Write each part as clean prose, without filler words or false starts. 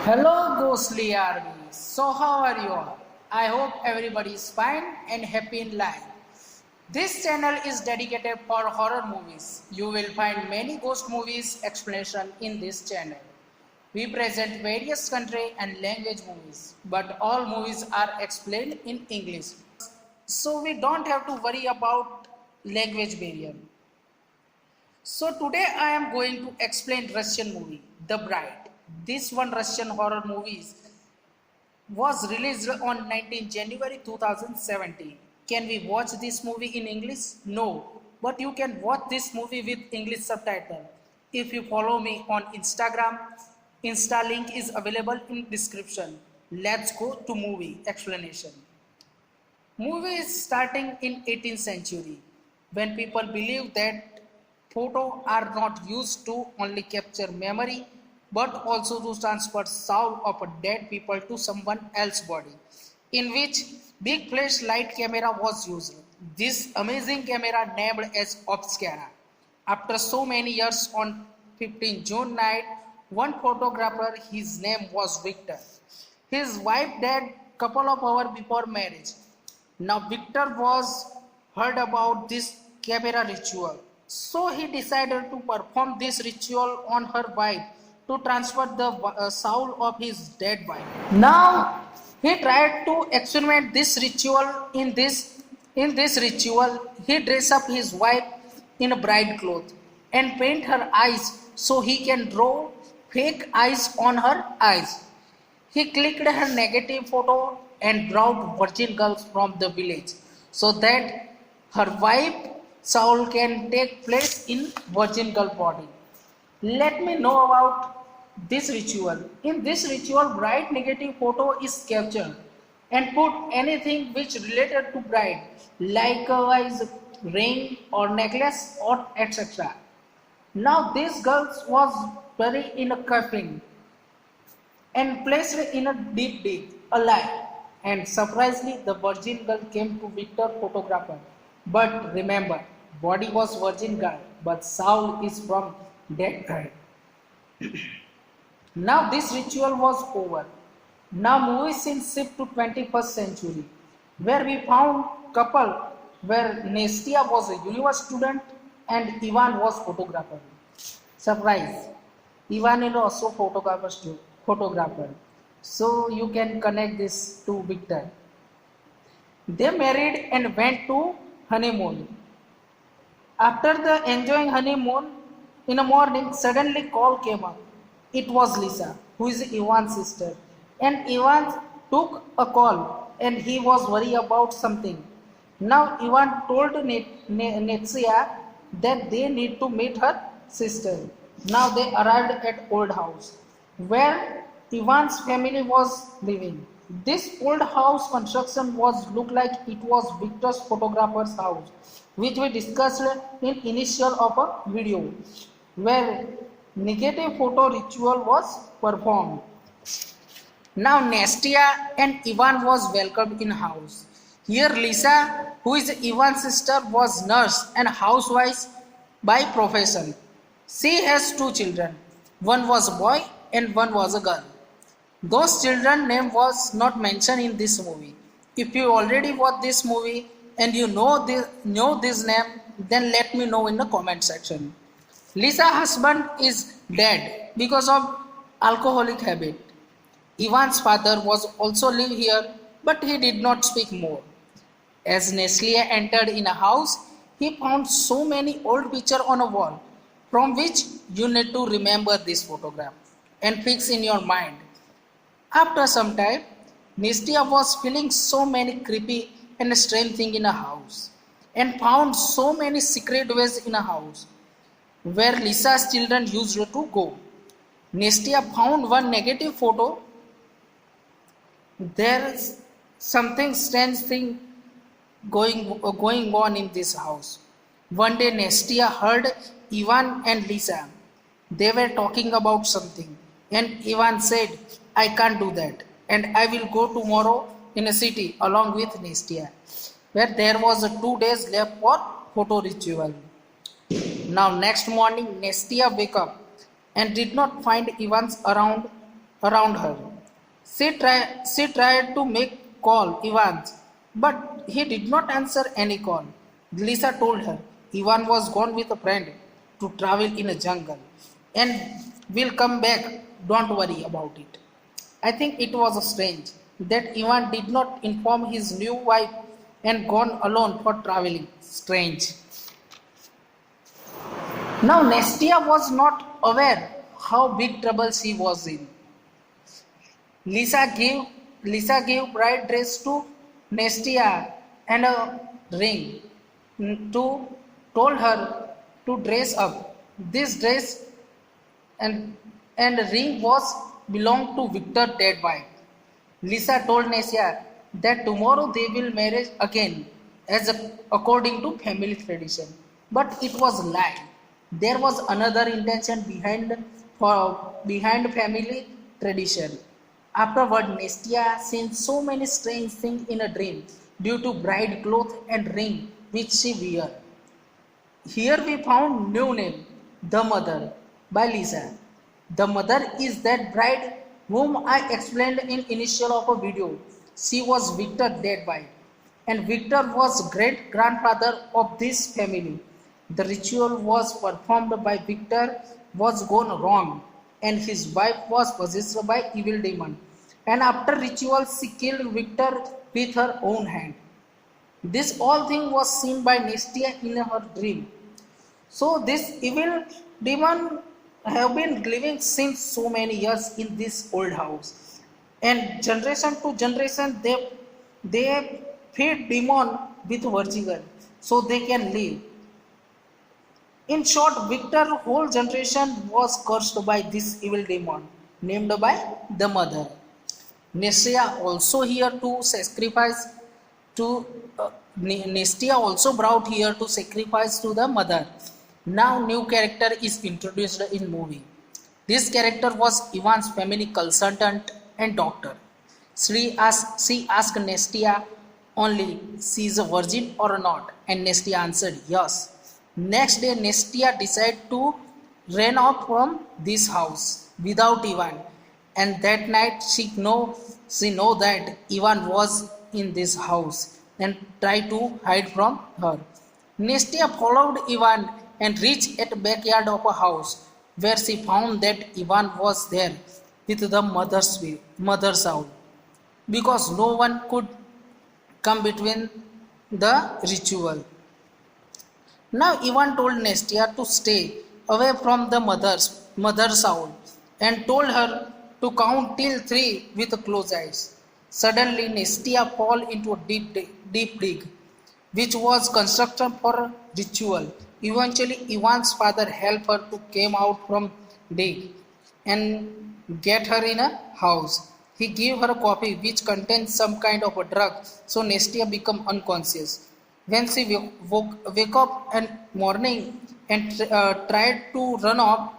Hello, Ghostly Army. So, how are you all? I hope everybody is fine and happy in life. This channel is dedicated for horror movies. You will find many ghost movies explanation in this channel. We present various country and language movies, but all movies are explained in English. So we don't have to worry about language barrier. So today I am going to explain Russian movie, The Bride. This one Russian horror movie was released on 19 January 2017. Can we watch this movie in English? No, but you can watch this movie with English subtitle. If you follow me on Instagram, Insta link is available in description. Let's go to movie explanation. Movie is starting in 18th century when people believe that photos are not used to only capture memory but also to transfer soul of a dead people to someone else's body, in which big flashlight camera was used. This amazing camera named as Obscura. After so many years on 15 June night, one photographer, his name was Victor. His wife died couple of hours before marriage. Now Victor was heard about this camera ritual. So he decided to perform this ritual on her wife to transfer the soul of his dead wife. Now he tried to experiment this ritual in this ritual he dressed up his wife in a bride cloth and paint her eyes so he can draw fake eyes on her eyes. He clicked her negative photo and brought virgin girls from the village so that her wife soul can take place in virgin girl body. Let me know about this ritual. In this ritual, bride negative photo is captured and put anything which related to bride, like a ring or necklace or etc. Now this girl was buried in a coffin and placed in a deep dig, alive. And surprisingly, the virgin girl came to Victor photographer. But remember, body was virgin girl, but soul is from dead girl. Now this ritual was over. Now movie scene shift to 21st century, where we found couple where Nestia was a university student and Ivan was photographer. Surprise! Ivan is also photographer. So you can connect this to Victor. They married and went to honeymoon. After the enjoying honeymoon, in the morning, suddenly call came up. It was Lisa, who is Ivan's sister. And Ivan took a call and he was worried about something. Now Ivan told Netsia that they need to meet her sister. Now they arrived at old house where Ivan's family was living. This old house construction was looked like it was Victor's photographer's house, which we discussed in initial of a video, where negative photo ritual was performed. Now Nestia and Ivan was welcomed in house. Here Lisa, who is Ivan's sister, was nurse and housewife by profession. She has two children. One was a boy and one was a girl. Those children name was not mentioned in this movie. If you already watched this movie and you know this name, then let me know in the comment section. Lisa's husband is dead because of alcoholic habit. Ivan's father was also live here, but he did not speak more. As Neslia entered in a house, he found so many old pictures on a wall, from which you need to remember this photograph and fix in your mind. After some time, Nestia was feeling so many creepy and strange things in a house and found so many secret ways in a house where Lisa's children used to go. Nestia found one negative photo. There's something strange thing going on in this house. One day Nestia heard Ivan and Lisa. They were talking about something and Ivan said, I can't do that and I will go tomorrow in a city along with Nestia, where there was 2 days left for photo ritual. Now next morning Nestia wake up and did not find Evans around around her. She tried to make call Ivan, but he did not answer any call. Lisa told her Ivan was gone with a friend to travel in a jungle and will come back. Don't worry about it. I think it was strange that Ivan did not inform his new wife and gone alone for traveling. Strange. Now Nestia was not aware how big trouble she was in. Lisa gave Lisa gave bride dress to Nestia and a ring to told her to dress up. This dress and ring was belonged to Victor dead wife. Lisa told Nestia that tomorrow they will marry again according to family tradition. But it was a lie. There was another intention behind family tradition. Afterward, Nestia seen so many strange things in a dream due to bride clothes and ring which she wear. Here we found new name, The Mother by Lisa. The mother is that bride whom I explained in initial of a video. She was Victor dead wife and Victor was great grandfather of this family. The ritual was performed by Victor was gone wrong and his wife was possessed by evil demon. And after ritual she killed Victor with her own hand. This all thing was seen by Nestia in her dream. So this evil demon have been living since so many years in this old house. And generation to generation they feed demon with virgin so they can live. In short, Victor's whole generation was cursed by this evil demon named by the mother. Nestia also here to sacrifice to Nestia also brought here to sacrifice to the mother. Now new character is introduced in movie. This character was Ivan's family consultant and doctor. She asked Nestia only she is a virgin or not and Nestia answered yes. Next day Nestia decided to run off from this house without Ivan and that night she know that Ivan was in this house and tried to hide from her. Nestia followed Ivan and reached at backyard of a house where she found that Ivan was there with the mother's soul because no one could come between the ritual. Now Ivan told Nestia to stay away from the mother's soul and told her to count till 3 with closed eyes. Suddenly Nestia fell into a deep dig, which was constructed for ritual. Eventually Ivan's father helped her to come out from dig and get her in a house. He gave her a coffee which contained some kind of a drug, so Nestia became unconscious. When she wake up in morning and tried to run off,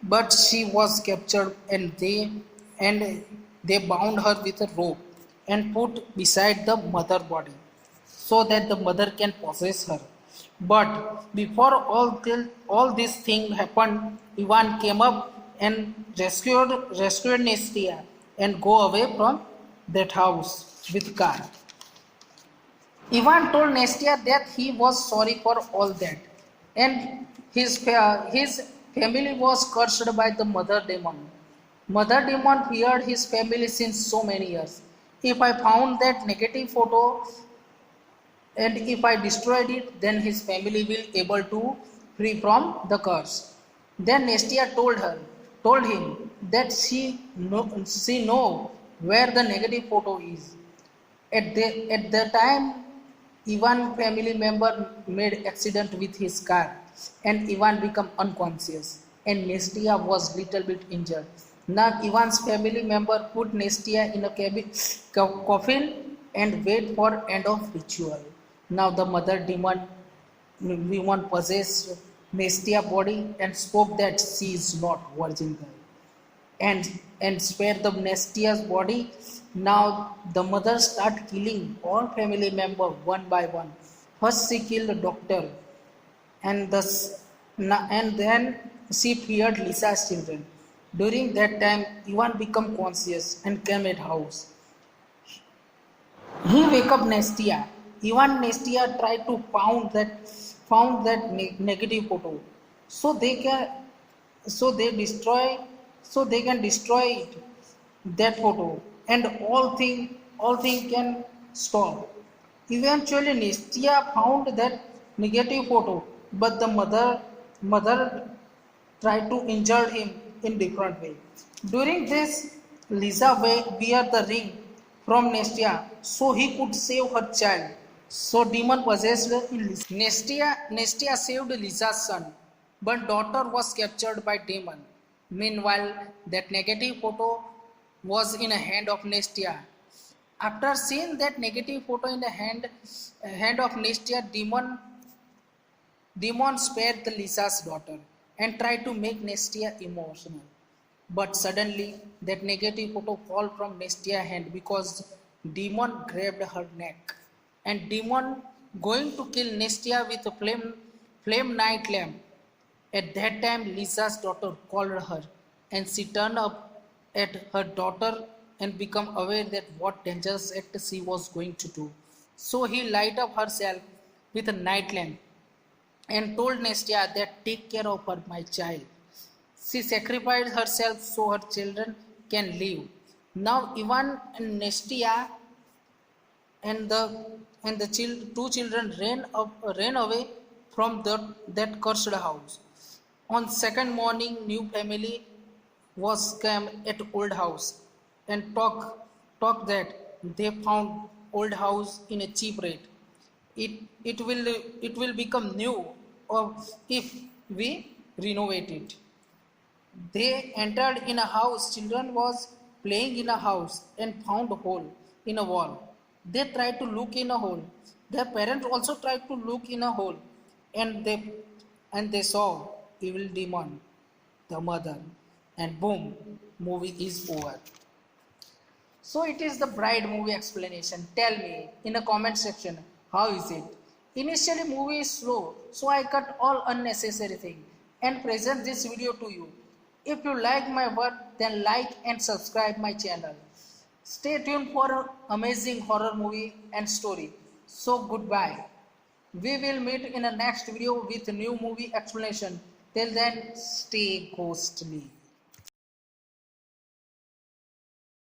but she was captured and they bound her with a rope and put beside the mother body so that the mother can possess her. But before all this thing happened, Ivan came up and rescued Nestia and go away from that house with car. Ivan told Nestia that he was sorry for all that and his family was cursed by the mother demon. Mother demon feared his family since so many years. If I found that negative photo and if I destroyed it, then his family will able to free from the curse. Then Nestia told him that she know where the negative photo is. At the time, Ivan family member made accident with his car and Ivan become unconscious and Nestia was little bit injured. Now Ivan's family member put Nestia in a coffin and wait for end of ritual. Now the mother demon possessed Nestia body and spoke that she is not virgin girl and spare the Nestia's body. Now the mother start killing all family member one by one. First she killed the doctor and then she feared Lisa's children. During that time, Ivan became conscious and came at house. He wake up Nestia. Even Nestia tried to found that negative photo. So they can so they destroy so they can destroy it, that photo, and all thing can stop. Eventually Nestia found that negative photo, but the mother tried to injure him in different way. During this, Lisa wear the ring from Nestia so he could save her child. So demon possessed Lisa. Nestia saved Lisa's son, but daughter was captured by demon. Meanwhile, that negative photo was in the hand of Nestia. After seeing that negative photo in the hand of Nestia, Demon spared the Lisa's daughter and tried to make Nestia emotional. But suddenly, that negative photo fell from Nestia's hand because Demon grabbed her neck. And Demon going to kill Nestia with a flame night lamp. At that time, Lisa's daughter called her, and she turned up at her daughter and became aware that what dangerous act she was going to do. So he light up herself with a night lamp and told Nestia that take care of her, my child. She sacrificed herself so her children can live. Now Ivan and Nestia and the two children ran away from that cursed house. On second morning, new family was came at old house and talk that they found old house in a cheap rate. It will become new or if we renovate it. They entered in a house. Children was playing in a house and found a hole in a wall. They tried to look in a hole. Their parents also tried to look in a hole, and they saw evil demon, the mother, and boom, movie is over. So it is the Bride movie explanation. Tell me in the comment section, how is it? Initially movie is slow, so I cut all unnecessary thing and present this video to you. If you like my work, then like and subscribe my channel. Stay tuned for amazing horror movie and story. So goodbye. We will meet in the next video with new movie explanation. Till then, stay ghostly.